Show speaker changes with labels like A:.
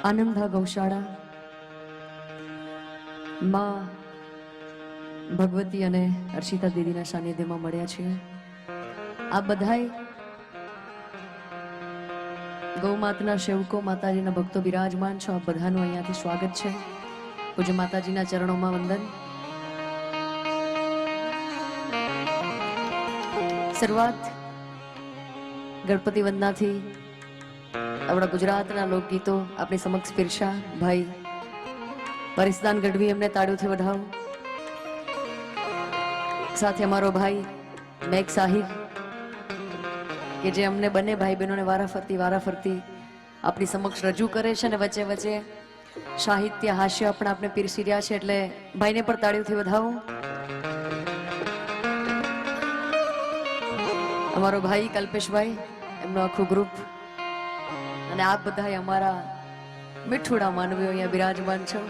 A: આનંદા ગૌશાળા માં ભગવતી અને અર્ષિતા દીદીના સાનિધ્યમાં મળ્યા છીએ. આ બધાય ગૌ માતાના સેવકો, માતાજીના ભક્તો બિરાજમાન છો. આ બધાનું અહીંયાથી સ્વાગત છે. પૂજ્ય માતાજીના ચરણોમાં વંદન. શરૂઆત ગણપતિ વંદનાથી આપણા ગુજરાતના લોકગીતો આપણી સમક્ષ પીરસા ભાઈ પરિસદાન ગઢવી, એમને તાળીઓથી વધાવો. સાથે અમારો ભાઈ મેઘ સાહિર કે જે અમને બંને ભાઈ બહેનોને વારાફરતી આપણી સમક્ષ રજૂ કરે છે અને વચ્ચે વચ્ચે સાહિત્ય, હાસ્ય પણ આપણે પીરસી રહ્યા છે, એટલે ભાઈને પણ તાળીઓથી વધાવો. અમારો ભાઈ કલ્પેશભાઈ, એમનું આખું ગ્રુપ, અને આપ બધા અમારા મીઠુડા માનવીઓ અહીંયા બિરાજમાન છો.